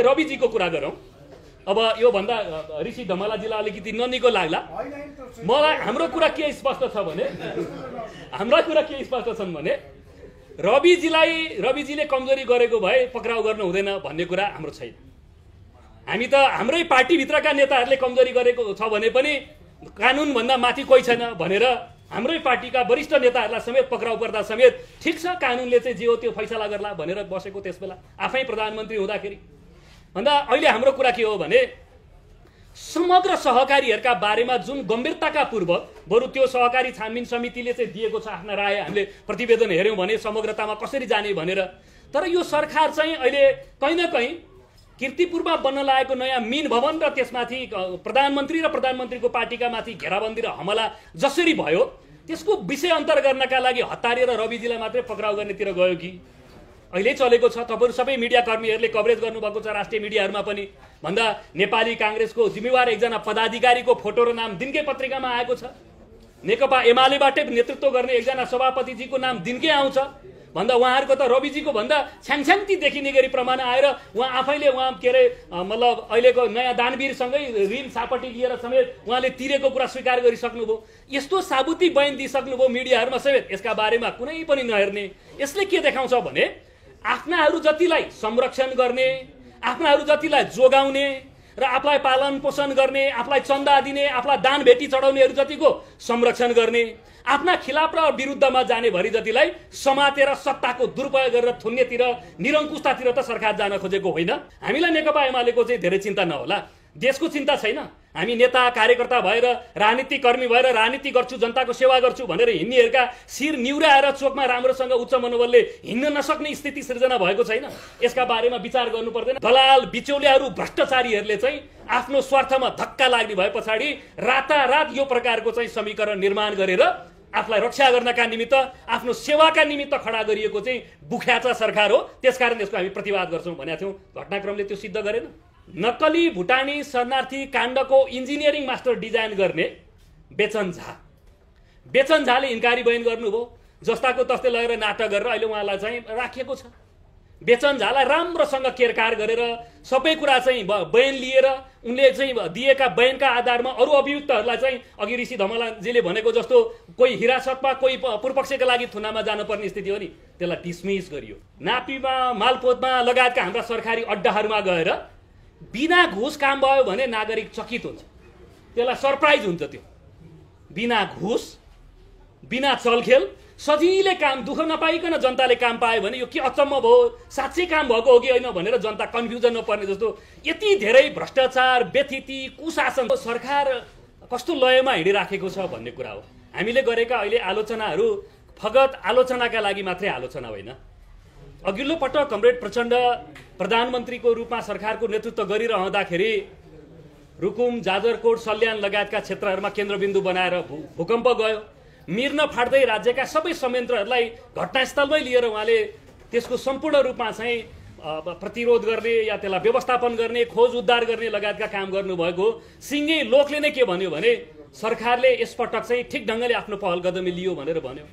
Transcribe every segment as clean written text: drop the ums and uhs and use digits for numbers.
रविजीको कुरा गरौँ। अब यो भन्दा ऋषि धमलाजीलाई अलिकति ननिको लाग्ला। मलाई हाम्रो कुरा के स्पष्ट छ भने हाम्रा कुरा के स्पष्ट छन् भने रविजीले कमजोरी गरेको भए पक्राउ गर्नु हुँदैन भन्ने कुरा हाम्रो छैन। हामी त हाम्रै पार्टीभित्रका नेताहरूले कमजोरी गरेको छ भने पनि कानुनभन्दा माथि कोही छैन भनेर हाम्रै पार्टीका वरिष्ठ नेताहरूलाई समेत पक्राउ पर्दा समेत ठिक छ कानुनले चाहिँ जे हो त्यो फैसला गर्ला भनेर बसेको त्यसबेला आफै प्रधानमन्त्री हुँदाखेरि। भन्दा अहिले हाम्रो कुरा के हो भने समग्र सहकारीहरूका बारेमा जुन गम्भीरताका पूर्वक बरु त्यो सहकारी छानबिन समितिले चाहिँ दिएको छ आफ्ना राय हामीले प्रतिवेदन हेऱ्यौँ भने समग्रतामा कसरी जाने भनेर। तर यो सरकार चाहिँ अहिले कहीँ न कहीँ कीर्तिपुरमा बन्न लागेको नयाँ मीन भवन र त्यसमाथि प्रधानमन्त्री र प्रधानमन्त्रीको पार्टीका माथि घेराबन्दी र हमला जसरी भयो त्यसको विषय अन्तर गर्नका लागि हतारिएर रविजीलाई मात्रै पक्राउ गर्नेतिर गयो कि अहिले चलेको छ। तपाईहरु सबै मिडिया कर्मीहरूले कभरेज गर्नुभएको छ राष्ट्रिय मिडियाहरूमा पनि। भन्दा नेपाली कांग्रेसको जिम्मेवार एकजना पदाधिकारीको फोटो र नाम दिनकै पत्रिकामा आएको छ। नेकपा एमालेबाटै नेतृत्व गर्ने एकजना सभापतिजीको नाम दिनकै आउँछ। भन्दा उहाँहरूको त रविजीको भन्दा छ्याङछ्याङती देखिने गरी प्रमाण आएर उहाँ आफैले के अरे मतलब अहिलेको नयाँ दानवीरसँगै ऋण सापटी लिएर समेत उहाँले तिरेको कुरा स्वीकार गरिसक्नुभयो। यस्तो साबुती बयान दिइसक्नुभयो मिडियाहरूमा समेत। यसका बारेमा कुनै पनि नहेर्ने। यसले के देखाउँछ भने आफ्नाहरू जतिलाई संरक्षण गर्ने, आफ्नाहरू जतिलाई जोगाउने र आफूलाई पालन पोषण गर्ने, आफूलाई चन्दा दिने, आफूलाई दान भेटी चढाउनेहरू जतिको संरक्षण गर्ने, आफ्ना खिलाफ र विरुद्धमा जाने भरि जतिलाई समातेर सत्ताको दुरुपयोग गरेर थुन्नेतिर निरङ्कुशतातिर त सरकार जान खोजेको होइन। हामीलाई नेकपा एमालेको चाहिँ धेरै चिन्ता नहोला, देशको चिन्ता छैन। हामी नेता कार्यकर्ता भएर राजनीतिक कर्मी भएर राजनीति गर्छु जनताको सेवा गर्छु भनेर हिँड्नेहरूका शिर निउराएर चोकमा राम्रोसँग उच्च मनोबलले हिँड्न नसक्ने स्थिति सृजना भएको छैन। यसका बारेमा विचार गर्नु पर्दैन। दलाल बिचौलियाहरू भ्रष्टाचारीहरूले चाहिँ आफ्नो स्वार्थमा धक्का लाग्ने भए पछाडि रातारात यो प्रकारको चाहिँ समीकरण निर्माण गरेर आफूलाई रक्षा गर्नका निमित्त आफ्नो सेवाका निमित्त खडा गरिएको चाहिँ बुख्याचा सरकार हो। त्यसकारण यसको हामी प्रतिवाद गर्छौँ भनेका थियौँ। घटनाक्रमले त्यो सिद्ध गरेन। नक्कली भुटानी शरणार्थी काण्डको इन्जिनियरिङ मास्टर डिजाइन गर्ने बेचन झाले इन्कारी बयान गर्नुभयो। जस्ताको तस्तै लगेर नाटक गरेर अहिले उहाँलाई चाहिँ राखिएको छ। बेचन झालाई राम्रोसँग केरकार गरेर सबै कुरा चाहिँ बयान लिएर उनले चाहिँ दिएका बयानका आधारमा अरू अभियुक्तहरूलाई चाहिँ अघि ऋषि धमलाजीले भनेको जस्तो कोही हिरासतमा कोही पूर्वपक्षका लागि थुनामा जानुपर्ने स्थिति हो नि, त्यसलाई डिसमिस गरियो। नापीमा मालपोतमा लगायतका हाम्रा सरकारी अड्डाहरूमा गएर बिना घुस काम भयो भने नागरिक चकित हुन्छ, त्यसलाई सरप्राइज हुन्छ। त्यो बिना घुस बिना चलखेल सजिलै काम दुःख नपाइकन जनताले काम पायो भने यो के अचम्म भयो, साँच्चै काम भएको हो कि होइन भनेर जनता कन्फ्युजन नपर्ने जस्तो यति धेरै भ्रष्टाचार व्यथिति कुशासन सरकार कस्तो लयमा हिँडिराखेको छ भन्ने कुरा हो। हामीले गरेका अहिले आलोचनाहरू फगत आलोचनाका लागि मात्रै आलोचना होइन। अघिल्लो पटक कमरेड प्रचण्ड प्रधानमन्त्रीको रूपमा सरकारको नेतृत्व गरिरहँदाखेरि रुकुम जाजरकोट सल्यान लगायतका क्षेत्रहरूमा केन्द्रबिन्दु बनाएर भूकम्प गयो। मिर्न फाट्दै राज्यका सबै संयन्त्रहरूलाई घटनास्थलमै लिएर उहाँले त्यसको सम्पूर्ण रूपमा चाहिँ प्रतिरोध गर्ने या त्यसलाई व्यवस्थापन गर्ने खोज उद्धार गर्ने लगायतका काम गर्नुभएको। सिङ्गै लोकले नै के भन्यो भने सरकारले यसपटक चाहिँ ठिक ढङ्गले आफ्नो पहल कदमी लियो भनेर भन्यो।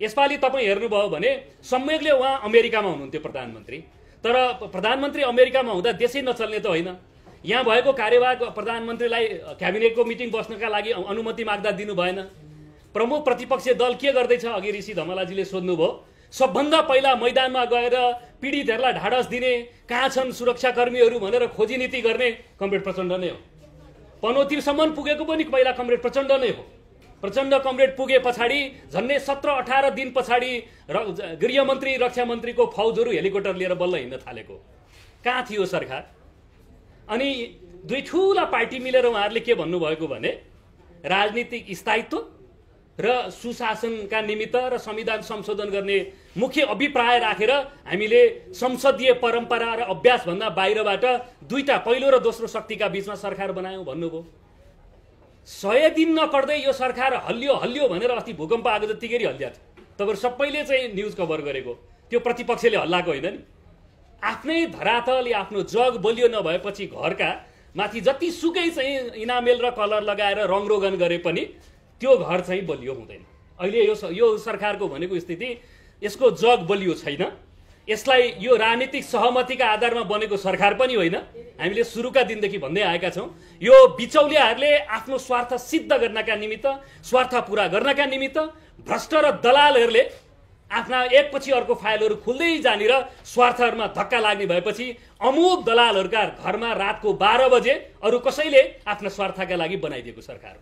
यसपालि तपाईँ हेर्नुभयो भने संयोगले उहाँ अमेरिकामा हुनुहुन्थ्यो प्रधानमन्त्री। तर प्रधानमन्त्री अमेरिकामा हुँदा देशै नचल्ने त होइन। यहाँ भएको कार्यवाहक प्रधानमन्त्रीलाई क्याबिनेटको मिटिङ बस्नका लागि अनुमति माग्दा दिनु भएन। प्रमुख प्रतिपक्षीय दल के गर्दैछ अघि ऋषि धमलाजीले सोध्नुभयो। सबभन्दा पहिला मैदानमा गएर पीडितहरूलाई ढाडस दिने, कहाँ छन् सुरक्षाकर्मीहरू भनेर खोजी नीति गर्ने कमरेड प्रचण्ड नै हो। पनौतीसम्म पुगेको पनि पहिला कमरेड प्रचण्ड नै हो। प्रचण्ड कमरेड पुगे पछाडि झन्डै 17-18 दिन पछाडि गृहमन्त्री रक्षा मन्त्रीको फौजहरू हेलिकप्टर लिएर बल्ल हिँड्न थालेको। कहाँ थियो सरकार? अनि दुई ठुला पार्टी मिलेर उहाँहरूले के भन्नुभएको भने राजनीतिक स्थायित्व र सुशासनका निमित्त र संविधान संशोधन गर्ने मुख्य अभिप्राय राखेर हामीले संसदीय परम्परा र अभ्यास भन्दा बाहिरबाट दुईटा पहिलो र दोस्रो शक्तिका बीचमा सरकार बनायौँ भन्नुभयो। 100 दिन नकड्दै यो सरकार हल्लियो हल्लियो भनेर अस्ति भूकम्प आएको जतिकै हल्लिया थियो। तपाईँहरू सबैले चाहिँ न्युज कभर गरेको त्यो प्रतिपक्षले हल्लाएको होइन नि। आफ्नै धरातल या आफ्नो जग बलियो नभएपछि घरका माथि जति सुकै चाहिँ इनामेल र कलर लगाएर रङरोगन गरे पनि त्यो घर चाहिँ बलियो हुँदैन। अहिले यो सरकारको भनेको स्थिति यसको जग बलियो छैन। यसलाई यो राजनीतिक सहमतिका आधारमा बनेको सरकार पनि होइन। हामीले सुरुका दिनदेखि भन्दै आएका छौँ, यो बिचौलियाहरूले आफ्नो स्वार्थ सिद्ध गर्नका निमित्त, स्वार्थ पुरा गर्नका निमित्त भ्रष्ट र दलालहरूले आफ्ना एकपछि अर्को फाइलहरू खुल्दै जाने र स्वार्थहरूमा धक्का लाग्ने भएपछि अमुक दलालहरूका घरमा रातको 12 बजे अरू कसैले आफ्ना स्वार्थका लागि बनाइदिएको सरकार हो।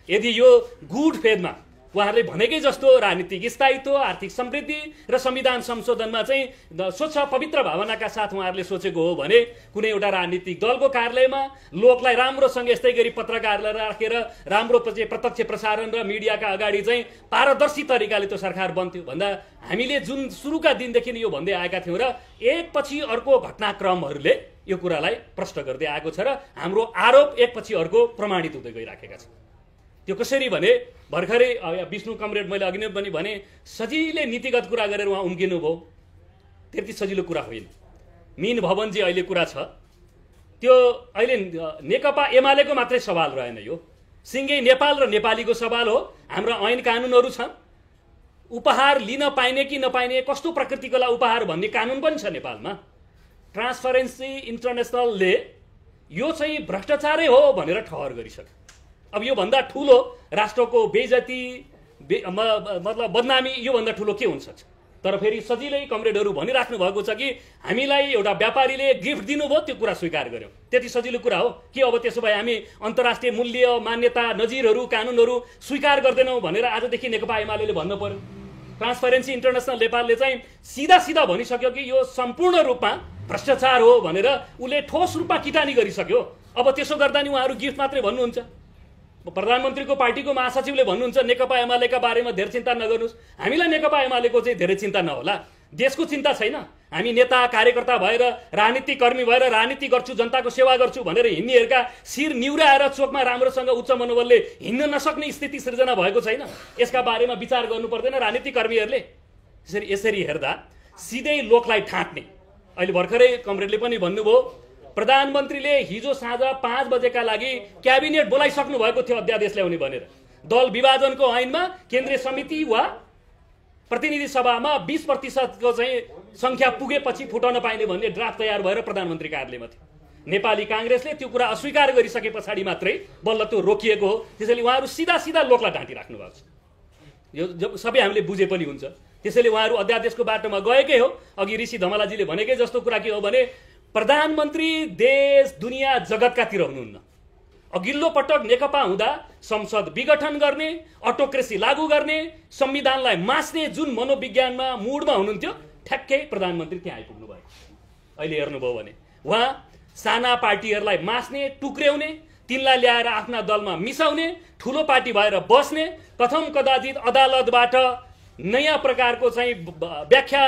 यदि यो गुड फेदमा उहाँहरूले भनेकै जस्तो राजनीतिक स्थायित्व, आर्थिक समृद्धि र संविधान संशोधनमा चाहिँ स्वच्छ पवित्र भावनाका साथ उहाँहरूले सोचेको हो भने कुनै एउटा राजनीतिक दलको कार्यालयमा लोकलाई राम्रोसँग यस्तै गरी पत्रकारलाई राखेर राम्रो प्रत्यक्ष प्रसारण र मिडियाका अगाडि चाहिँ पारदर्शी तरिकाले त्यो सरकार बन्थ्यो भन्दा हामीले जुन सुरुका दिनदेखि यो भन्दै आएका थियौँ र एकपछि अर्को घटनाक्रमहरूले यो कुरालाई प्रष्ट गर्दै आएको छ र हाम्रो आरोप एकपछि अर्को प्रमाणित हुँदै गइराखेका छन्। त्यो कसरी भने भर्खरै विष्णु कमरेड मैले अघि नै पनि भने सजिलै नीतिगत कुरा गरेर उहाँ उम्किनु भयो, त्यति सजिलो कुरा होइन। मीन भवनजी अहिले कुरा छ त्यो अहिले नेकपा एमालेको मात्रै सवाल रहेन, यो सिङ्गै नेपाल र नेपालीको सवाल हो। हाम्रा ऐन कानुनहरू छन्, उपहार लिन पाइने कि नपाइने, कस्तो प्रकृतिकोलाई उपहार भन्ने कानुन पनि छ नेपालमा। ट्रान्सपरेन्सी इन्टरनेसनलले यो चाहिँ भ्रष्टाचारै हो भनेर ठहर गरिसक्यो। अब यो भन्दा ठुलो राष्ट्रको बेइज्जती मतलब बदनामी यो भन्दा ठुलो के हुन सक्छ। तर फेरि सजिलै कमरेडहरू भनिराख्नु भएको छ कि हामीलाई एउटा व्यापारीले गिफ्ट दिनुभयो त्यो कुरा स्वीकार गर्यौँ, त्यति सजिलो कुरा हो कि अब त्यसो भए हामी अन्तर्राष्ट्रिय मूल्य मान्यता नजिरहरू कानुनहरू स्वीकार गर्दैनौँ भनेर आजदेखि नेकपा एमाले भन्नु पर्यो। ट्रान्सपरेन्सी इन्टरनेसनल नेपालले चाहिँ सिधा सिधा भनिसक्यो कि यो सम्पूर्ण रूपमा भ्रष्टाचार हो भनेर उसले ठोस रूपमा किटानी गरिसक्यो। अब त्यसो गर्दा नि उहाँहरू गिफ्ट मात्रै भन्नुहुन्छ। प्रधानमन्त्रीको पार्टीको महासचिवले भन्नुहुन्छ नेकपा एमालेका बारेमा धेरै चिन्ता नगर्नुहोस्। हामीलाई नेकपा एमालेको चाहिँ धेरै चिन्ता नहोला, देशको चिन्ता छैन। हामी नेता कार्यकर्ता भएर राजनीतिक कर्मी भएर राजनीति गर्छु, जनताको सेवा गर्छु भनेर हिँड्नेहरूका शिर निउराएर चोकमा राम्रोसँग उच्च मनोबलले हिँड्न नसक्ने स्थिति सृजना भएको छैन। यसका बारेमा विचार गर्नु पर्दैन राजनीतिक कर्मीहरूले। यसरी हेर्दा सिधै लोकलाई ठाट्ने, अहिले भर्खरै कमरेडले पनि भन्नुभयो प्रधानमन्त्रीले हिजो साँझ 5 बजेका लागि क्याबिनेट बोलाइसक्नु भएको थियो अध्यादेश ल्याउने भनेर। दल विभाजनको ऐनमा केन्द्रीय समिति वा प्रतिनिधि सभामा 20% को चाहिँ संख्या पुगेपछि फुटाउन पाइने भन्ने ड्राफ्ट तयार भएर प्रधानमन्त्री कार्यालयमा थियो। नेपाली काङ्ग्रेसले त्यो कुरा अस्वीकार गरिसके पछाडि मात्रै बल्ल त्यो रोकिएको हो। त्यसैले उहाँहरू सिधा सिधा लोकलाई ढाँटिराख्नु भएको छ। यो सबै हामीले बुझे पनि हुन्छ। त्यसैले उहाँहरू अध्यादेशको बाटोमा गएकै हो। अघि ऋषि धमलाजीले भनेकै जस्तो कुरा के हो भने प्रधानमन्त्री देश दुनियाँ जगतकातिर हुनुहुन्न। अघिल्लो पटक नेकपा हुँदा संसद विघटन गर्ने, अटोक्रेसी लागू गर्ने, संविधानलाई मास्ने जुन मनोविज्ञानमा मुडमा हुनुहुन्थ्यो ठ्याक्कै प्रधानमन्त्री त्यहाँ आइपुग्नु भयो। अहिले हेर्नुभयो भने उहाँ साना पार्टीहरूलाई मास्ने, टुक्र्याउने, तिनलाई ल्याएर आफ्ना दलमा मिसाउने, ठुलो पार्टी भएर बस्ने, कथम कदाचित अदालतबाट नयाँ प्रकारको चाहिँ व्याख्या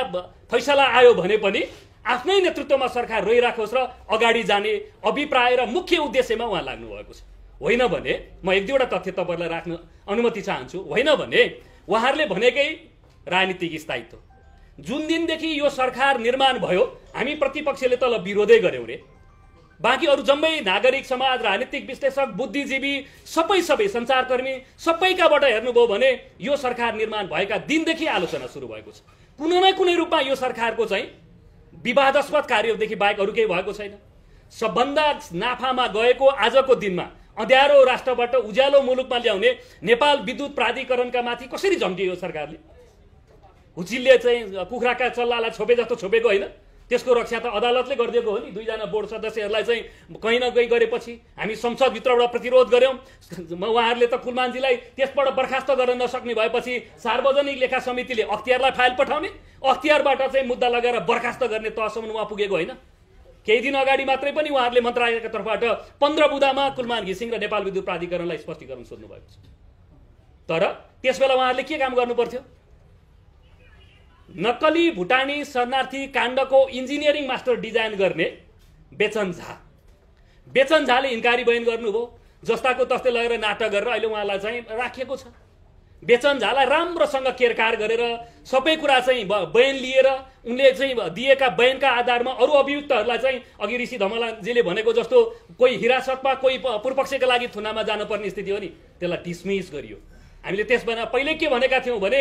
फैसला आयो भने पनि आफ्नै नेतृत्वमा सरकार रहिराखोस् र अगाडि जाने अभिप्राय र मुख्य उद्देश्यमा उहाँ लाग्नु भएको छ। होइन भने म एक दुईवटा तथ्य तपाईँलाई राख्न अनुमति चाहन्छु। होइन भने उहाँहरूले भनेकै राजनीतिक स्थायित्व जुन दिनदेखि यो सरकार निर्माण भयो हामी प्रतिपक्षले तल विरोधै गर्यौँ रे, बाँकी अरू जम्मै नागरिक समाज, राजनीतिक विश्लेषक, बुद्धिजीवी सबै सञ्चारकर्मी सबैकाबाट हेर्नुभयो भने यो सरकार निर्माण भएका दिनदेखि आलोचना सुरु भएको छ। कुनै न कुनै रूपमा यो सरकारको चाहिँ विवादास्पद कार्यदेखि बाहेक अरू केही भएको छैन। सबभन्दा नाफामा गएको आजको दिनमा अँध्यारो राष्ट्रबाट उज्यालो मुलुकमा ल्याउने नेपाल विद्युत प्राधिकरणका माथि कसरी झम्टियो सरकारले। हुचिलले चाहिँ कुखुराका चल्लालाई छोपे जस्तो छोपेको होइन, त्यसको रक्षा त अदालतले गरिदिएको हो नि। 2 जना बोर्ड सदस्यहरूलाई चाहिँ कहीँ न कहीँ गरेपछि हामी संसदभित्रबाट प्रतिरोध गऱ्यौँ। उहाँहरूले त कुलमानजीलाई त्यसबाट बर्खास्त गर्न नसक्ने भएपछि सार्वजनिक लेखा समितिले अख्तियारलाई फाइल पठाउने, अख्तियारबाट चाहिँ मुद्दा लगाएर बर्खास्त गर्ने तहसम्म उहाँ पुगेको होइन। केही दिन अगाडि मात्रै पनि उहाँहरूले मन्त्रालयका तर्फबाट 15 बुँदामा कुलमान घिसिङ र नेपाल विद्युत प्राधिकरणलाई स्पष्टीकरण सोध्नु भएको छ। तर त्यसबेला उहाँहरूले के काम गर्नु पर्थ्यो? नक्कली भुटानी शरणार्थी काण्डको इन्जिनियरिङ मास्टर डिजाइन गर्ने बेचन झाले इन्कारी बयान गर्नुभयो। जस्ताको तस्तै लगेर नाटक गरेर अहिले उहाँलाई चाहिँ राखिएको छ। बेचन झालाई राम्रोसँग केरकार गरेर सबै कुरा चाहिँ बयान लिएर उनले चाहिँ दिएका बयानका आधारमा अरू अभियुक्तहरूलाई चाहिँ अघि ऋषि धमलाजीले भनेको जस्तो कोही हिरासतमा कोही पूर्वपक्षका लागि थुनामा जानुपर्ने स्थिति हो नि, त्यसलाई डिसमिस गरियो। हामीले त्यसमा पहिले के भनेका थियौँ भने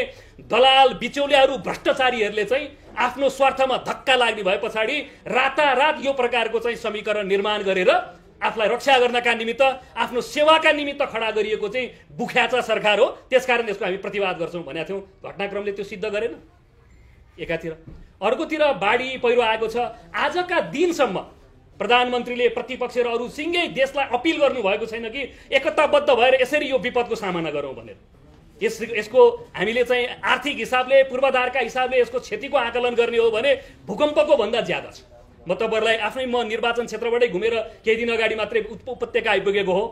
दलाल बिचौलियाहरू भ्रष्टाचारीहरूले चाहिँ आफ्नो स्वार्थमा धक्का लाग्ने भए पछाडि रातारात यो प्रकारको चाहिँ समीकरण निर्माण गरेर आफूलाई रक्षा गर्नका निमित्त आफ्नो सेवाका निमित्त खडा गरिएको चाहिँ बुख्याचा सरकार हो। त्यसकारण यसको हामी प्रतिवाद गर्छौँ भनेका थियौँ। घटनाक्रमले त्यो सिद्ध गरेन एकातिर। अर्कोतिर बाढी पहिरो आएको छ। आजका दिनसम्म प्रधानमन्त्रीले प्रतिपक्ष र अरू सिङ्गै देशलाई अपिल गर्नुभएको छैन कि एकताबद्ध भएर यसरी यो विपदको सामना गरौँ भनेर। यसको हामीले चाहिँ आर्थिक हिसाबले पूर्वाधारका हिसाबले यसको क्षतिको आकलन गर्ने हो भने भूकम्पको भन्दा ज्यादा छ। म तपाईँहरूलाई आफ्नै म निर्वाचन क्षेत्रबाटै घुमेर केही दिन अगाडि मात्रै उपत्यका आइपुगेको हो।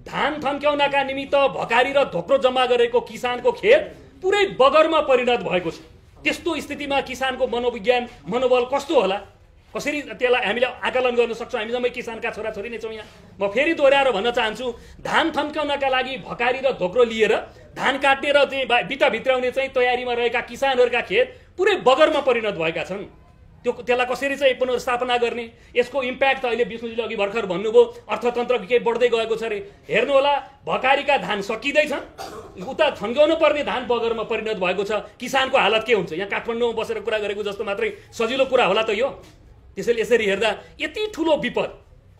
धान थन्क्याउनका निमित्त भकारी र धोक्रो जम्मा गरेको किसानको खेत पुरै बगरमा परिणत भएको छ। त्यस्तो स्थितिमा किसानको मनोविज्ञान मनोबल कस्तो होला, कसरी त्यसलाई हामीले आकलन गर्न सक्छौँ? हामी जम्मै किसानका छोराछोरी नै छौँ यहाँ। म फेरि दोहोऱ्याएर भन्न चाहन्छु, धान थन्क्याउनका लागि भकारी र धोक्रो लिएर धान काट्ने र चाहिँ बिटा भित्राउने चाहिँ तयारीमा रहेका किसानहरूका खेत पुरै बगरमा परिणत भएका छन्। त्यसलाई कसरी चाहिँ पुनर्स्थापना गर्ने? यसको इम्प्याक्ट त अहिले विष्णुजीले अघि भर्खर भन्नुभयो, अर्थतन्त्र के बढ्दै गएको छ अरे। हेर्नुहोला, भकारीका धान सकिँदैछन्, उता थन्काउनु पर्ने धान बगरमा परिणत भएको छ। किसानको हालत के हुन्छ? यहाँ काठमाडौँमा बसेर कुरा गरेको जस्तो मात्रै सजिलो कुरा होला त यो? त्यसैले यसरी हेर्दा यति ठुलो विपद,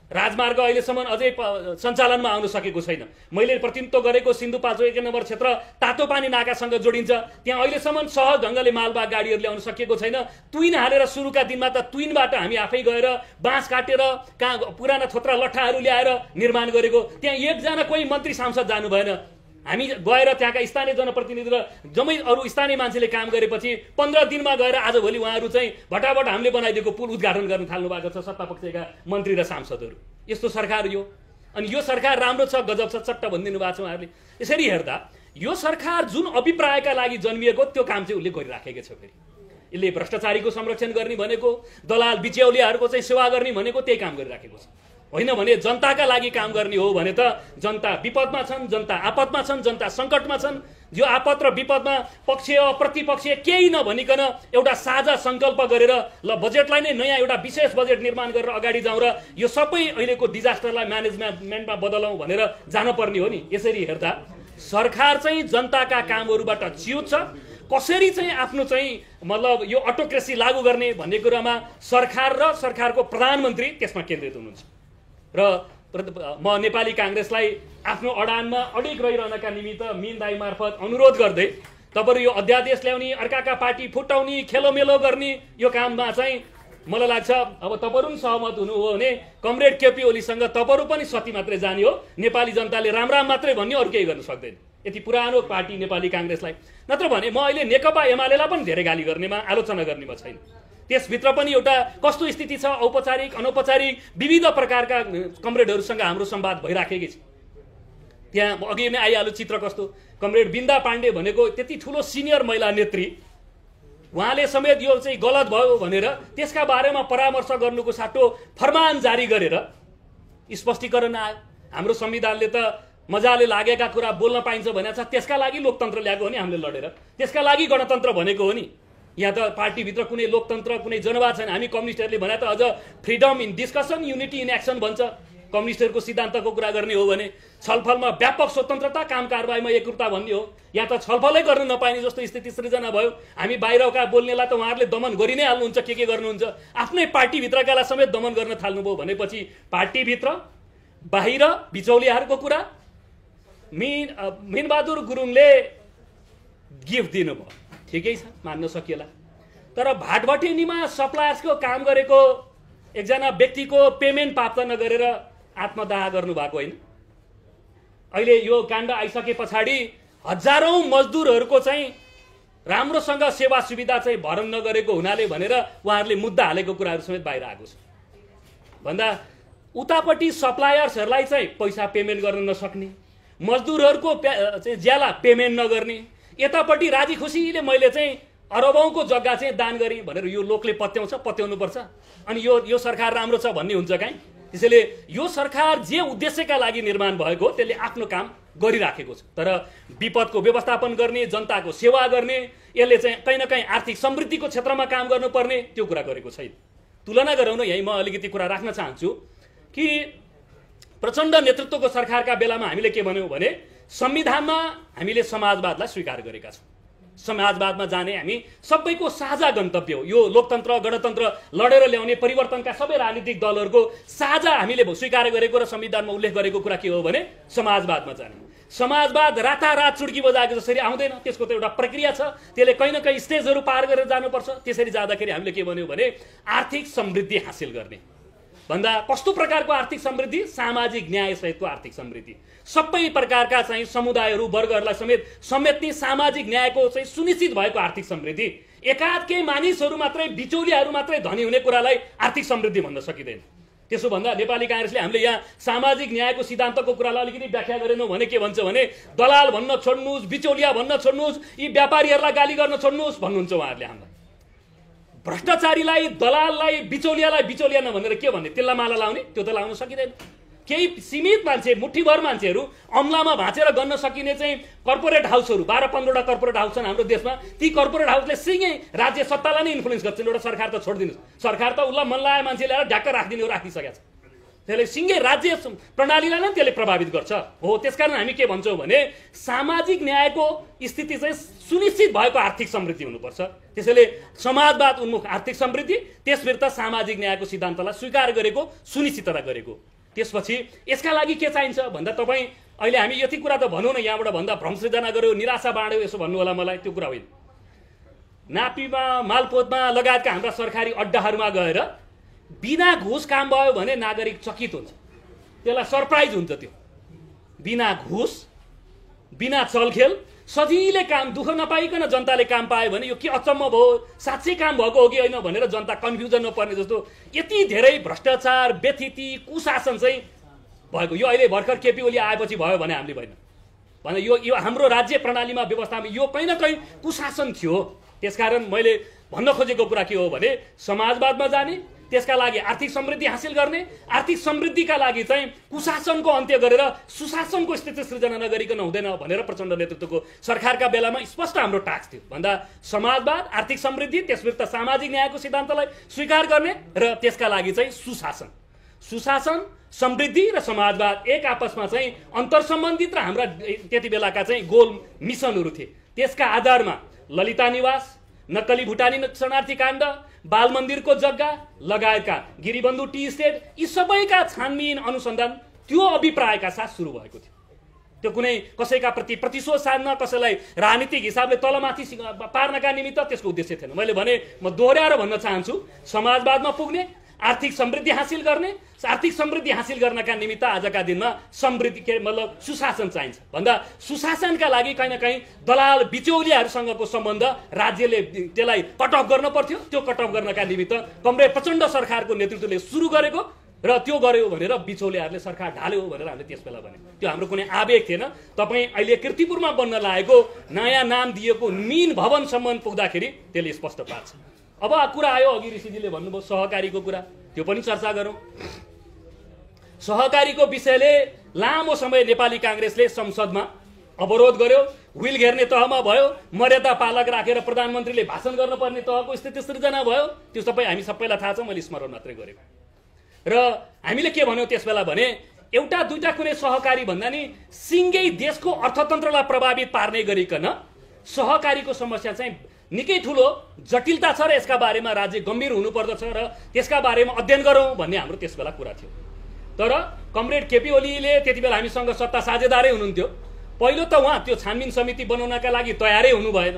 राजमार्ग अहिलेसम्म अझै सञ्चालनमा आउन सकेको छैन। मैले प्रतिनिधित्व गरेको सिन्धुपाल्चोक 1 नम्बर क्षेत्र तातो पानी नाकासँग जोडिन्छ। त्यहाँ अहिलेसम्म सहज ढङ्गले मालवाहक गाडीहरूले आउन सकेको छैन। तुइन हालेर सुरुका दिनमा त तुइनबाट हामी आफै गएर बाँस काटेर कहाँ पुराना थोत्रा लट्ठाहरू ल्याएर निर्माण गरेको। त्यहाँ एकजना कोही मन्त्री सांसद जानु भएन। हामी गएर त्यहाँका स्थानीय जनप्रतिनिधि र जम्मै अरू स्थानीय मान्छेले काम गरेपछि 15 दिनमा गएर आजभोलि उहाँहरू चाहिँ भटाभट हामीले बनाइदिएको पुल उद्घाटन गर्न थाल्नु भएको छ, सत्तापक्षका मन्त्री र सांसदहरू। यस्तो सरकार यो। अनि यो सरकार राम्रो छ, गजब छ, चट्ट भनिदिनु भएको छ उहाँहरूले। यसरी हेर्दा यो सरकार जुन अभिप्रायका लागि जन्मिएको त्यो काम चाहिँ उसले गरिराखेको छ। फेरि यसले भ्रष्टाचारीको संरक्षण गर्ने भनेको, दलाल बिचौलियाहरूको चाहिँ सेवा गर्ने भनेको त्यही काम गरिराखेको छ। होइन भने जनताका लागि काम गर्ने हो भने त जनता विपदमा छन्, जनता आपतमा छन्, जनता सङ्कटमा छन्। यो आपत र विपदमा पक्षीय प्रतिपक्षीय केही नभनिकन एउटा साझा सङ्कल्प गरेर ल बजेटलाई नै नयाँ एउटा विशेष बजेट निर्माण गरेर अगाडि जाउँ र यो सबै अहिलेको डिजास्टरलाई म्यानेजमेन्टमा बदलौँ भनेर जानुपर्ने हो नि। यसरी हेर्दा सरकार चाहिँ जनताका कामहरूबाट च्युत छ। कसरी चाहिँ आफ्नो चाहिँ मतलब यो अटोक्रेसी लागू गर्ने भन्ने कुरामा सरकार र सरकारको प्रधानमन्त्री त्यसमा केन्द्रित हुनुहुन्छ। र म नेपाली काङ्ग्रेसलाई आफ्नो अडानमा अडिग रहिरहनका निमित्त मिन दाई मार्फत अनुरोध गर्दै तपाईँहरू यो अध्यादेश ल्याउने, अर्काका पार्टी फुटाउने, खेलोमेलो गर्ने यो काममा चाहिँ मलाई लाग्छ अब तपाईँहरू पनि सहमत हुनु हो भने कमरेड केपी ओलीसँग तपाईँहरू पनि सती मात्रै जाने हो। नेपाली जनताले राम राम मात्रै भन्ने, अरू केही गर्न सक्दैन। यति पुरानो पार्टी नेपाली काङ्ग्रेसलाई। नत्र भने म अहिले नेकपा एमालेलाई पनि धेरै गाली गर्नेमा, आलोचना गर्नेमा छैन। त्यसभित्र पनि एउटा कस्तो स्थिति छ, औपचारिक अनौपचारिक विविध प्रकारका कमरेडहरूसँग हाम्रो संवाद भइराखेकै छ। त्यहाँ अघि नै आइहाल्यो चित्र कस्तो। कमरेड बिन्दा पाण्डे भनेको त्यति ठुलो सिनियर महिला नेत्री, उहाँले समेत यो चाहिँ गलत भयो भनेर त्यसका बारेमा परामर्श गर्नुको साटो फरमान जारी गरेर स्पष्टीकरण आयो। हाम्रो संविधानले त मजाले लागेका कुरा बोल्न पाइन्छ भनेको छ, त्यसका लागि लोकतन्त्र ल्याएको हो नि हामीले लडेर, त्यसका लागि गणतन्त्र भनेको हो नि। यहाँ त पार्टीभित्र कुनै लोकतन्त्र, कुनै जनवाद छैन। हामी कम्युनिस्टहरूले भने त अझ freedom in discussion, unity in action भन्छ। कम्युनिस्टहरूको सिद्धान्तको कुरा गर्ने हो भने छलफलमा व्यापक स्वतन्त्रता, काम कारबाहीमा एकरूपता भन्ने हो। यहाँ त छलफलै गर्न नपाइने जस्तो स्थिति सृजना भयो। हामी बाहिरका बोल्नेलाई त उहाँहरूले दमन गरि नै हाल्नुहुन्छ, के गर्नुहुन्छ। आफ्नै पार्टीभित्रकालाई समेत दमन गर्न थाल्नुभयो भनेपछि पार्टीभित्र बाहिर बिचौलियाहरूको कुरा। मिनबहादुर गुरुङले गिफ्ट दिनुभयो, ठिकै छ, मान्न सकिएला। तर भाटभटेनीमा सप्लायर्सको काम गरेको एकजना व्यक्तिको पेमेन्ट प्राप्त नगरेर आत्मदाह गर्नुभएको होइन। अहिले यो काण्ड आइसके पछाडि हजारौं मजदुरहरूको चाहिँ राम्रोसँग सेवा सुविधा चाहिँ भरण नगरेको हुनाले भनेर उहाँहरूले मुद्दा हालेको कुराहरू समेत बाहिर आएको छ। भन्दा उतापट्टि सप्लायर्सहरूलाई चाहिँ पैसा पेमेन्ट गर्न नसक्ने, मजदुरहरूको चाहिँ ज्याला पेमेन्ट नगर्ने, यतापट्टि राजी खुसीले मैले चाहिँ अरबौंको जग्गा चाहिँ दान गरेँ भनेर यो लोकले पत्याउनुपर्छ। अनि यो सरकार राम्रो छ भन्ने हुन्छ काहीँ? त्यसैले यो सरकार जे उद्देश्यका लागि निर्माण भएको त्यसले आफ्नो काम गरिराखेको छ। तर विपदको व्यवस्थापन गर्ने, जनताको सेवा गर्ने, यसले चाहिँ कहीँ न कहीँ आर्थिक समृद्धिको क्षेत्रमा काम गर्नुपर्ने त्यो कुरा गरेको छैन। तुलना गराउन यहीँ म अलिकति कुरा राख्न चाहन्छु कि प्रचण्ड नेतृत्वको सरकारका बेलामा हामीले के भन्यौँ भने संविधानमा हामीले समाजवादलाई स्वीकार गरेका छौँ। समाजवादमा जाने हामी सबैको साझा गन्तव्य हो। यो लोकतन्त्र गणतन्त्र लडेर ल्याउने परिवर्तनका सबै राजनीतिक दलहरूको साझा हामीले स्वीकार गरेको र संविधानमा उल्लेख गरेको कुरा के हो भने समाजवादमा जाने। समाजवाद रातारात चुड्की बजाएको जसरी आउँदैन, त्यसको त एउटा प्रक्रिया छ, त्यसले कहीँ न कहीँ स्टेजहरू पार गरेर जानुपर्छ। त्यसरी जाँदाखेरि हामीले के भन्यो भने आर्थिक समृद्धि हासिल गर्ने भन्दा कस्तो प्रकारको आर्थिक समृद्धि? सामाजिक न्याय सहितको आर्थिक समृद्धि, सबै प्रकारका चाहिँ समुदायहरू वर्गहरूलाई समेट्ने सामाजिक न्यायको चाहिँ सुनिश्चित भएको आर्थिक समृद्धि। एकाध केही मानिसहरू मात्रै बिचौलियाहरू मात्रै धनी हुने कुरालाई आर्थिक समृद्धि भन्न सकिँदैन। त्यसो भन्दा नेपाली कांग्रेसले हामीले यहाँ सामाजिक न्यायको सिद्धान्तको कुरालाई अलिकति व्याख्या गरेनौँ भने के भन्छ भने दलाल भन्न छोड्नुहोस्, बिचौलिया भन्न छोड्नुहोस्, यी व्यापारीहरूलाई गाली गर्न छोड्नुहोस् भन्नुहुन्छ उहाँहरूले। हामीलाई भ्रष्टाचारीलाई, दलाललाई, बिचौलियालाई बिचौलिया नभनेर के भन्ने? त्यसलाई माला लाउने? त्यो त लाउन सकिँदैन। केही सीमित मान्छे, मुठीभर मान्छेहरू अम्लामा भाँचेर गर्न सकिने चाहिँ कर्पोरेट हाउसहरू 12-15वटा कर्पोरेट हाउस छन् हाम्रो देशमा। ती कर्पोरेट हाउसले सिँगै राज्य सत्तालाई नै इन्फ्लुएन्स गर्छन्। एउटा सरकार त छोडिदिनुहोस्, सरकार त उसलाई मन लागेको मान्छे ल्याएर ढ्याक्क राखिसकेको छ। त्यसले सिँगै राज्य प्रणालीलाई नै त्यसले प्रभावित गर्छ हो। त्यसकारण हामी के भन्छौँ भने सामाजिक न्यायको स्थिति चाहिँ सुनिश्चित भएको आर्थिक समृद्धि हुनुपर्छ। त्यसैले समाजवाद उन्मुख आर्थिक समृद्धि, त्यसभित्र सामाजिक न्यायको सिद्धान्तलाई स्वीकार गरेको, सुनिश्चितता गरेको। त्यसपछि यसका लागि के चाहिन्छ भन्दा तपाईँ अहिले हामी यति कुरा त भनौँ न, यहाँबाट भन्दा भ्रम सृजना गर्यो, निराशा बाँड्यो, यसो भन्नु होला मलाई, त्यो कुरा होइन। नापीमा, मालपोतमा लगायतका हाम्रा सरकारी अड्डाहरूमा गएर बिना घुस काम भयो भने नागरिक चकित हुन्छ, त्यसलाई सरप्राइज हुन्छ। त्यो बिना घुस, बिना चलखेल सजिलै काम, दुःख नपाइकन जनताले काम पायो भने यो के अचम्म भयो, साँच्चै काम भएको हो कि होइन भनेर जनता कन्फ्युजन नपर्ने जस्तो यति धेरै भ्रष्टाचार, व्यथिति, कुशासन चाहिँ भएको। यो अहिले भर्खर केपी ओली आएपछि भयो भने हामीले भएन भने यो हाम्रो राज्य प्रणालीमा व्यवस्थामा यो कहीँ न कहीँ कुशासन थियो। त्यसकारण मैले भन्न खोजेको कुरा के हो भने समाजवादमा जाने, त्यसका लागि आर्थिक समृद्धि हासिल गर्ने, आर्थिक समृद्धिका लागि चाहिँ कुशासनको अन्त्य गरेर सुशासनको स्थिति सृजना नगरिकन हुँदैन भनेर प्रचण्ड नेतृत्वको सरकारका बेलामा स्पष्ट हाम्रो टास्क थियो। भन्दा समाजवाद, आर्थिक समृद्धि, त्यसभित्र सामाजिक न्यायको सिद्धान्तलाई स्वीकार गर्ने र त्यसका लागि चाहिँ सुशासन, समृद्धि र समाजवाद एक आपसमा चाहिँ अन्तर्सम्बन्धित र हाम्रा त्यति बेलाका चाहिँ गोल मिसनहरू थिए। त्यसका आधारमा ललिता निवास, नक्कली भुटानी शरणार्थी काण्ड, बाल मन्दिरको जग्गा लगायतका गिरिबन्धु टी स्टेट, यी सबैका छानबिन अनुसन्धान त्यो अभिप्रायका साथ सुरु भएको थियो। त्यो कुनै कसैका प्रति प्रतिशोध साध्न, कसैलाई राजनीतिक हिसाबले तलमाथि पार्नका निमित्त त्यसको उद्देश्य थिएन। मैले भने म दोहोऱ्याएर भन्न चाहन्छु, समाजवादमा पुग्ने, आर्थिक समृद्धि हासिल गर्ने, आर्थिक समृद्धि हासिल गर्नका निमित्त आजका दिनमा समृद्धि के मतलब सुशासन चाहिन्छ। भन्दा सुशासनका लागि कहीँ न कहीँ दलाल बिचौलियाहरूसँगको सम्बन्ध राज्यले त्यसलाई कट अफ गर्न पर्थ्यो। त्यो कट अफ गर्नका निमित्त कमरेड प्रचण्ड सरकारको नेतृत्वले सुरु गरेको र त्यो गर्यो भनेर बिचौलियाहरूले सरकार ढाल्यो भनेर हामीले त्यस बेला भने त्यो हाम्रो कुनै आवेग थिएन। तपाईँ अहिले कीर्तिपुरमा बन्न लागेको नयाँ नाम दिएको मीन भवनसम्म पुग्दाखेरि त्यसले स्पष्ट पार्छ। अब कुरा आयो, अघि ऋषिजीले भन्नुभयो सहकारीको कुरा, त्यो पनि चर्चा गरौँ। सहकारीको विषयले लामो समय नेपाली कांग्रेसले संसदमा अवरोध गर्यो, व्हिल घेर्ने तहमा भयो, मर्यादा पालक राखेर प्रधानमन्त्रीले भाषण गर्नुपर्ने तहको स्थिति सृजना भयो। त्यो सबै हामी सबैलाई थाहा छ, मैले स्मरण मात्रै गरेको। र हामीले के भन्यौँ त्यस बेला भने एउटा दुईटा कुनै सहकारी भन्दा नि सिङ्गै देशको अर्थतन्त्रलाई प्रभावित पार्ने गरिकन सहकारीको समस्या चाहिँ निकै ठुलो जटिलता छ र यसका बारेमा राज्य गम्भीर हुनुपर्दछ र त्यसका बारेमा अध्ययन गरौँ भन्ने हाम्रो त्यस बेला कुरा थियो। तर कमरेड केपी ओलीले त्यति बेला हामीसँग सत्ता साझेदारै हुनुहुन्थ्यो। पहिलो त उहाँ त्यो छानबिन समिति बनाउनका लागि तयारै हुनु भएन,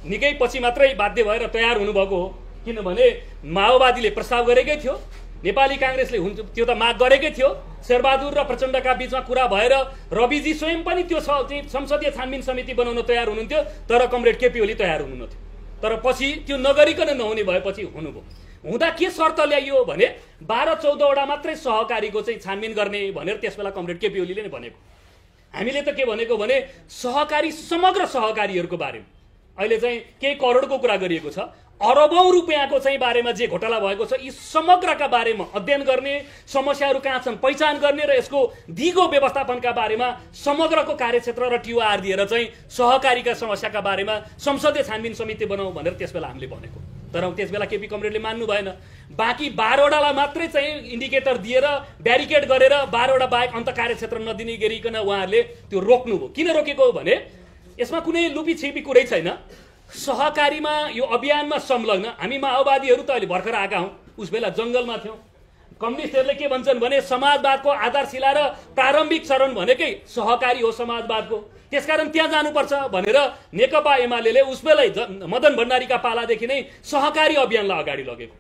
निकै पछि मात्रै बाध्य भएर तयार हुनुभएको हो। किनभने माओवादीले प्रस्ताव गरेकै थियो, नेपाली कांग्रेसले त्यो त माग गरेकै थियो, शेरबहादुर र प्रचण्डका बीचमा कुरा भएर रविजी स्वयं पनि त्यो संसदीय छानबिन समिति बनाउन तयार हुनुहुन्थ्यो, तर कमरेड केपी ओली तयार हुनुहुन्थ्यो। तर पछि त्यो नगरिकन नहुने भएपछि हुनुभयो। हुँदा के शर्त ल्याइयो भने 12-14वटा मात्रै सहकारीको चाहिँ छानबिन गर्ने भनेर त्यसबेला कमरेड केपी ओलीले नै भनेको। हामीले त के भनेको भने सहकारी, समग्र सहकारीहरूको बारेमा अहिले चाहिँ केही करोडको कुरा गरिएको छ, अरबौं रुपियाँको चाहिँ बारेमा जे घोटाला भएको छ, यी समग्रका बारेमा अध्ययन गर्ने, समस्याहरू कहाँ छन् पहिचान गर्ने र यसको दिगो व्यवस्थापनका बारेमा समग्रको कार्यक्षेत्र र टिओआर दिएर चाहिँ सहकारीका समस्याका बारेमा संसदीय छानबिन समिति बनाऊ भनेर त्यसबेला हामीले भनेको। तर त्यसबेला केपी कमरेडले मान्नु भएन। बाँकी 12वटालाई मात्रै चाहिँ इन्डिकेटर दिएर ब्यारिकेड गरेर 12वटा बाहेक अन्त कार्यक्षेत्र नदिने गरिकन उहाँहरूले त्यो रोक्नुभयो। किन रोकेको हो भने यसमा कुनै लुपीछिपी कुरै छैन। सहकारीमा यो अभियानमा संलग्न हामी माओवादीहरू त अहिले भर्खर आएका हौँ, उस बेला जङ्गलमा थियौँ। कम्युनिस्टहरूले के भन्छन् भने समाजवादको आधारशिला र प्रारम्भिक चरण भनेकै सहकारी हो समाजवादको, त्यसकारण त्यहाँ जानुपर्छ भनेर नेकपा एमाले उस बेला मदन भण्डारीका पालादेखि नै सहकारी अभियानलाई अगाडि लगेको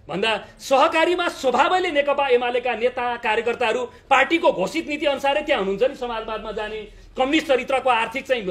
भन्दा सहकारीमा स्वभावैले नेकपा एमालेका नेता कार्यकर्ताहरू पार्टीको घोषित नीति अनुसारै त्यहाँ हुनुहुन्छ नि, समाजवादमा जाने, कम्युनिस्ट चरित्रको आर्थिक चाहिँ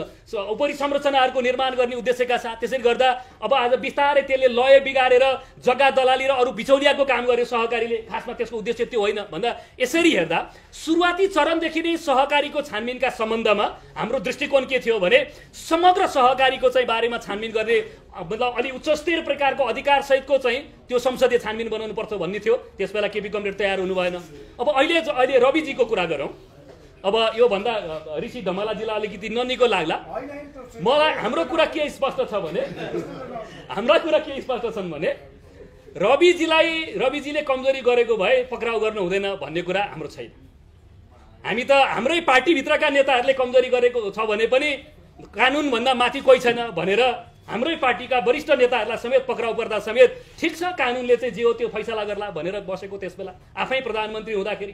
उपरि संरचनाहरूको निर्माण गर्ने उद्देश्यका साथ। त्यसैले गर्दा अब आज बिस्तारै त्यसले लय बिगारेर जग्गा दलाली र अरू बिचौलियाको काम गर्यो सहकारीले, खासमा त्यसको उद्देश्य त्यो होइन भन्दा यसरी हेर्दा सुरुवाती चरणदेखि नै सहकारीको छानबिनका सम्बन्धमा हाम्रो दृष्टिकोण के थियो भने समग्र सहकारीको चाहिँ बारेमा छानबिन गर्ने मतलब अलि उच्च स्तरीय प्रकारको अधिकार सहितको चाहिँ त्यो संसदीय छानबिन बनाउनु पर्छ भन्ने थियो। त्यसबेला केपी कमरेड तयार हुनु भएन। अब अहिले रविजीको कुरा गरौँ। अब यो भन्दा ऋषि धमलाजीलाई अलिकति ननिको लाग्ला। मलाई हाम्रो कुरा के स्पष्ट छ भने हाम्रा कुरा के स्पष्ट छन् भने रविजीले कमजोरी गरेको भए पक्राउ गर्न हुँदैन भन्ने कुरा हाम्रो छैन। हामी त हाम्रै पार्टीभित्रका नेताहरूले कमजोरी गरेको छ भने पनि कानुनभन्दा माथि कोही छैन भनेर हाम्रै पार्टीका वरिष्ठ नेताहरूलाई समेत पक्राउ पर्दा समेत ठिक छ कानुनले चाहिँ जे हो त्यो फैसला गर्ला भनेर बसेको त्यसबेला आफै प्रधानमन्त्री हुँदाखेरि।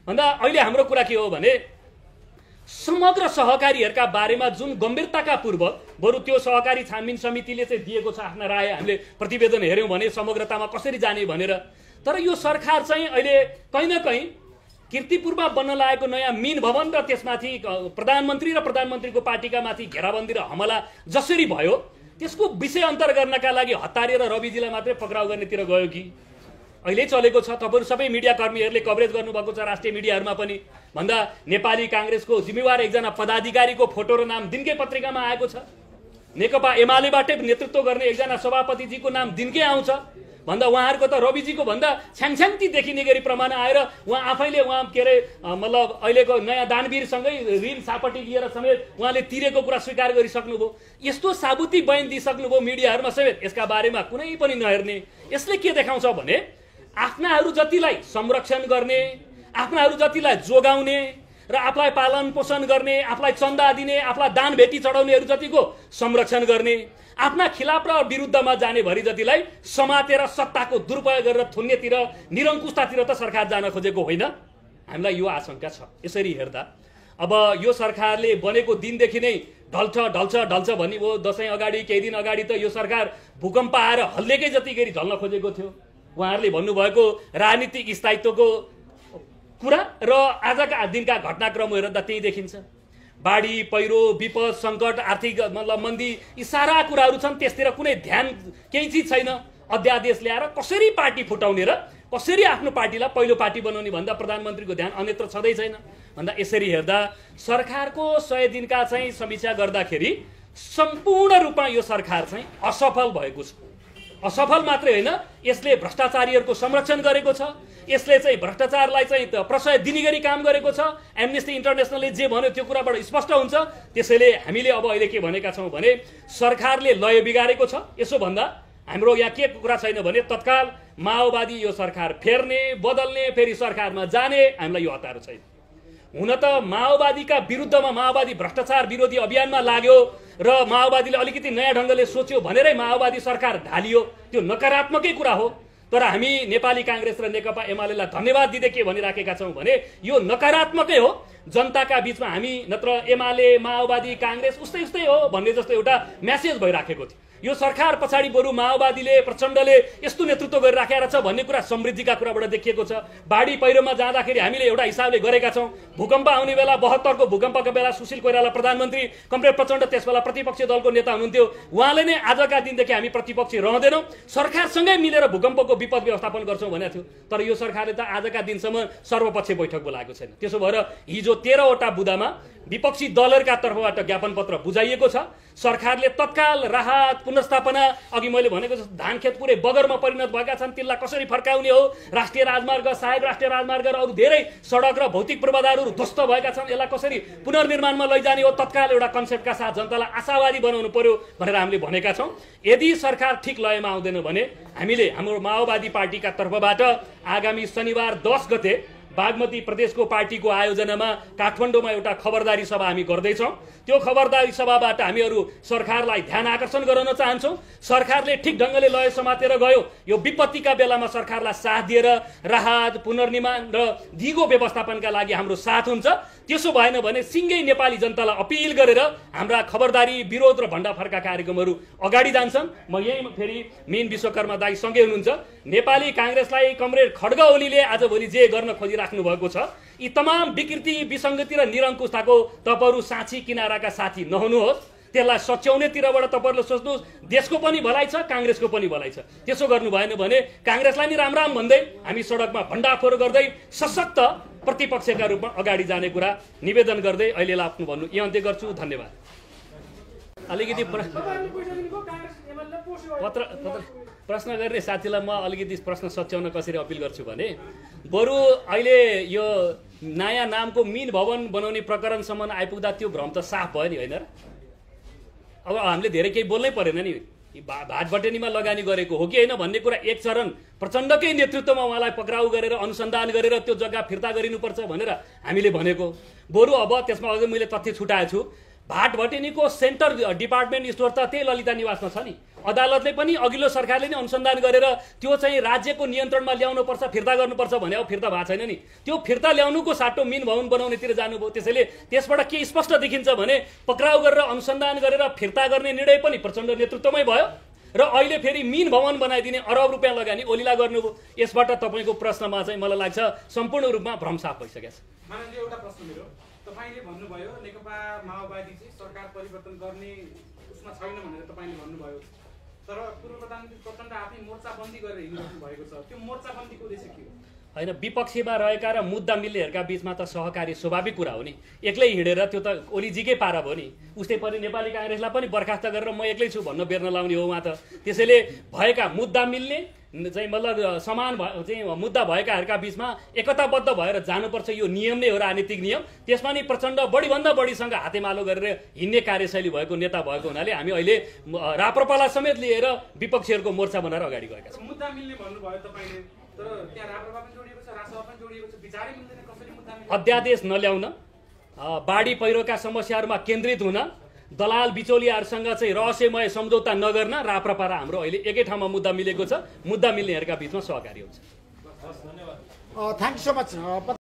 भन्दा अहिले हाम्रो कुरा के हो भने समग्र सहकारीहरूका बारेमा जुन गम्भीरताका पूर्वक बरु त्यो सहकारी छानबिन समितिले चाहिँ दिएको छ आफ्ना राय, हामीले प्रतिवेदन हेऱ्यौँ भने समग्रतामा कसरी जाने भनेर। तर यो सरकार चाहिँ अहिले कहीँ न कहीँ कीर्तिपुरमा बन्न लागेको नयाँ मिन भवन र त्यसमाथि प्रधानमन्त्री र प्रधानमन्त्रीको पार्टीका माथि घेराबन्दी र हमला जसरी भयो त्यसको विषय अन्तर गर्नका लागि हतारेर रविजीलाई मात्रै पक्राउ गर्नेतिर गयो कि अहिले चलेको छ। तपाईहरु सबै मिडिया कर्मीहरूले कभरेज गर्नुभएको छ राष्ट्रिय मिडियाहरूमा पनि। भन्दा नेपाली कांग्रेसको जिम्मेवार एकजना पदाधिकारीको फोटो र नाम दिनकै पत्रिकामा आएको छ। नेकपा एमालेबाटै नेतृत्व गर्ने एकजना सभापतिजीको नाम दिनकै आउँछ। भन्दा उहाँहरूको त रविजीको भन्दा छ्याङछ्याङती देखिने गरी प्रमाण आएर उहाँ आफैले के अरे मतलब अहिलेको नयाँ दानवीरसँगै ऋण सापटी लिएर समेत उहाँले तिरेको कुरा स्वीकार गरिसक्नुभयो। यस्तो साबुती बयान दिइसक्नुभयो मिडियाहरूमा समेत। यसका बारेमा कुनै पनि नहेर्ने। यसले के देखाउँछ भने आफ्नाहरू जतिलाई संरक्षण गर्ने, आफ्नाहरू जतिलाई जोगाउने र आफूलाई पालन पोषण गर्ने, आफूलाई चन्दा दिने, आफूलाई दान भेटी चढाउनेहरू जतिको संरक्षण गर्ने, आफ्ना खिलाफ र विरुद्धमा जाने भरि जतिलाई समातेर सत्ताको दुरुपयोग गरेर थुन्नेतिर निरङ्कुशतातिर त सरकार जान खोजेको होइन। हामीलाई यो आशंका छ। यसरी हेर्दा अब यो सरकारले बनेको दिनदेखि नै ढल्छ ढल्छ ढल्छ भन्ने भयो। दशैं अगाडि केही दिन अगाडि त यो सरकार भूकम्प आएर हल्लेकै जतिखेर ढल्न खोजेको थियो। उहाँहरूले भन्नुभएको राजनीतिक स्थायित्वको कुरा र आजका दिनका घटनाक्रम हेर्दा त्यही देखिन्छ। बाढी, पहिरो, विपद, सङ्कट, आर्थिक मतलब मन्दी, यी सारा कुराहरू छन्। त्यसतिर कुनै ध्यान केही चिज छैन। अध्यादेश ल्याएर कसरी पार्टी फुटाउने र कसरी आफ्नो पार्टीलाई पहिलो पार्टी बनाउने भन्दा प्रधानमन्त्रीको ध्यान अन्यत्र छँदै छैन। भन्दा यसरी हेर्दा सरकारको 100 दिनका चाहिँ समीक्षा गर्दाखेरि सम्पूर्ण रूपमा यो सरकार चाहिँ असफल भएको छ। असफल मात्रै होइन, यसले भ्रष्टाचारीहरूको संरक्षण गरेको छ। यसले चाहिँ भ्रष्टाचारलाई चाहिँ प्रशय दिने गरी काम गरेको छ। एमनेस्टी इन्टरनेसनलले जे भन्यो त्यो कुराबाट स्पष्ट हुन्छ। त्यसैले हामीले अब अहिले के भनेका छौँ भने सरकारले लय बिगारेको छ। यसो भन्दा हाम्रो यहाँ के कुरा छैन भने तत्काल माओवादी यो सरकार फेर्ने, बदल्ने, फेरि सरकारमा जाने हामीलाई यो हतारो छैन। हुन त माओवादीका विरुद्धमा माओवादी भ्रष्टाचार विरोधी अभियानमा लाग्यो र माओवादीले अलिकति नयाँ ढङ्गले सोच्यो भनेरै माओवादी सरकार ढालियो। त्यो नकारात्मकै कुरा हो। तर हामी नेपाली कांग्रेस र नेकपा एमालेलाई धन्यवाद दिँदै के भनिराखेका छौँ भने यो नकारात्मकै हो। जनताका बीचमा हामी नत्र एमाले, माओवादी, कांग्रेस उस्तै उस्तै हो भन्ने जस्तो एउटा मेसेज भइराखेको थियो। यो सरकार पछाडि बरु माओवादीले, प्रचण्डले यस्तो नेतृत्व गरिराखेको छ भन्ने कुरा समृद्धिका कुराबाट देखिएको छ। बाढी पहिरोमा जाँदाखेरि हामीले एउटा हिसाबले गरेका छौँ। भूकम्प आउने बेला 72 को भूकम्पको बेला सुशील कोइराला प्रधानमन्त्री, कमरेड प्रचण्ड त्यसबेला प्रतिपक्षी दलको नेता हुनुहुन्थ्यो। उहाँले नै आजका दिनदेखि हामी प्रतिपक्षी रहँदैनौँ, सरकारसँगै मिलेर भूकम्पको विपद व्यवस्थापन गर्छौँ भनेको थियो। तर यो सरकारले त आजका दिनसम्म सर्वपक्षीय बैठक बोलाएको छैन। त्यसो भएर हिजो 13 वटा बुदामा विपक्षी दलहरूका तर्फबाट ज्ञापन पत्र बुझाइएको छ। सरकारले तत्काल राहत, पुनर्स्थापना, अघि मैले भनेको जस्तो धानखेत पुरै बगरमा परिणत भएका छन्, त्यसलाई कसरी फर्काउने हो, राष्ट्रिय राजमार्ग, सहायक राष्ट्रिय राजमार्ग र अरू धेरै सडक र भौतिक पूर्वाधारहरू ध्वस्त भएका छन्, यसलाई कसरी पुनर्निर्माणमा लैजाने हो, तत्काल एउटा कन्सेप्टका साथ जनतालाई आशावादी बनाउनु पर्यो भनेर हामीले भनेका छौँ। यदि सरकार ठिक लयमा आउँदैन भने हामीले हाम्रो माओवादी पार्टीका तर्फबाट आगामी शनिबार 10 गते बागमती प्रदेशको पार्टीको आयोजनामा काठमाडौँमा एउटा खबरदारी सभा हामी गर्दैछौँ। त्यो खबरदारी सभाबाट हामीहरू सरकारलाई ध्यान आकर्षण गराउन चाहन्छौँ। सरकारले ठिक ढङ्गले लय समातेर गयो, यो विपत्तिका बेलामा सरकारलाई साथ दिएर राहत, पुनर्निर्माण र दिगो व्यवस्थापनका लागि हाम्रो साथ हुन्छ। त्यसो भएन भने सिङ्गै नेपाली जनतालाई अपिल गरेर हाम्रा खबरदारी, विरोध र भण्डाफर्का कार्यक्रमहरू अगाडि जान्छन्। म यही फेरि मेन विश्वकर्मा दाई सँगै हुनुहुन्छ। नेपाली काङ्ग्रेसलाई कमरेड खड्ग ओलीले आजभोलि जे गर्न खोजिराख्नु भएको छ, यी तमाम विकृति, विसङ्गति र निरङ्कुशताको तपाईँहरू साँची किनाराका साथी नहुनुहोस्। त्यसलाई सच्याउनेतिरबाट तपाईँहरूले सोच्नुहोस्। देशको पनि भलाइ छ, काङ्ग्रेसको पनि भलाइ छ। त्यसो गर्नु भएन भने काङ्ग्रेसलाई नि राम राम भन्दै हामी सडकमा भण्डाफोर गर्दै सशक्त प्रतिपक्षका रूपमा अगाडि जाने कुरा निवेदन गर्दै अहिलेलाई आफ्नो भन्नु यही अन्त्य गर्छु। धन्यवाद। अलिकति प्रश्न गर्ने साथीलाई म अलिकति प्रश्न सच्याउन कसरी अपिल गर्छु भने, बरु अहिले यो नयाँ नामको मिन भवन बनाउने प्रकरणसम्म आइपुग्दा त्यो भ्रम त साफ भयो नि, होइन र? अब हामीले धेरै केही बोल्नै परेन नि। भाटबटेनीमा लगानी गरेको हो कि होइन भन्ने कुरा एक चरण प्रचण्डकै नेतृत्वमा उहाँलाई पक्राउ गरेर अनुसन्धान गरेर त्यो जग्गा फिर्ता गरिनुपर्छ भनेर हामीले भनेको। बरु अब त्यसमा अझै मैले तथ्य छुटाएको छु। भाटबटेनीको सेन्टर डिपार्टमेन्ट स्टोर त त्यही ललिता निवासमा छ नि। अदालतले पनि अघिल्लो सरकारले नै अनुसन्धान गरेर त्यो चाहिँ राज्यको नियन्त्रणमा ल्याउनुपर्छ, फिर्ता गर्नुपर्छ भने अब फिर्ता भएको छैन नि। त्यो फिर्ता ल्याउनुको साटो मिन भवन बनाउनेतिर जानुभयो। त्यसैले त्यसबाट के स्पष्ट देखिन्छ भने पक्राउ गरेर अनुसन्धान गरेर फिर्ता गर्ने निर्णय पनि प्रचण्ड नेतृत्वमै भयो र अहिले फेरि मिन भवन बनाइदिने अरब रुपियाँ लगानी ओलीला गर्नुभयो। यसबाट तपाईँको प्रश्नमा चाहिँ मलाई लाग्छ सम्पूर्ण रूपमा भ्रम साफ भइसकेको छ। एउटा प्रश्न मेरो, तपाईले भन्नुभयो नेकपा माओवादी चाहिँ सरकार परिवर्तन गर्ने उसमा छैन भनेर तपाईले भन्नुभयो, तर पूर्व प्रधानमन्त्री प्रचण्ड आफै मोर्चाबन्दी गरेर हिँड्नु भएको छ। त्यो मोर्चाबन्दीको उद्देश्य के हो? होइन, विपक्षीमा रहेका र मुद्दा मिल्नेहरूका बीचमा त सहकारी स्वाभाविक कुरा हो नि। एक्लै हिँडेर त्यो त ओलीजीकै पारा भयो नि। उस्तै पनि नेपाली काङ्ग्रेसलाई पनि बर्खास्त गरेर म एक्लै छु भन्न बेर्न लाउने हो उहाँ त। त्यसैले भएका मुद्दा मिल्ने चाहिँ मतलब समान चाहिँ मुद्दा भएकाहरूका बीचमा एकताबद्ध भएर जानुपर्छ। यो नियम नै हो, राजनीतिक नियम। त्यसमा नि प्रचण्ड बढीभन्दा बढीसँग हातेमालो गरेर हिँड्ने कार्यशैली भएको नेता भएको हुनाले हामी अहिले राप्रपालाई समेत लिएर विपक्षीहरूको मोर्चा बनाएर अगाडि गएका छौँ। मुद्दा मिल्ने भन्नुभयो तपाईले, तर त्यहाँ राप्रपा पनि जोडिएको छ, रासपा पनि जोडिएको छ। विचारै मिल्दैन, कसरी मुद्दा मिल्छ? अध्यादेश नल्याउन, बाढी पहिरोका समस्याहरूमा केन्द्रित हुन, दलाल बिचौलियाहरूसँग चाहिँ रहस्यमय सम्झौता नगर्न राप्रपा र हाम्रो अहिले एकै ठाउँमा मुद्दा मिलेको छ। मुद्दा मिल्नेहरूका बीचमा सहकारी हुन्छ। Thank you so much.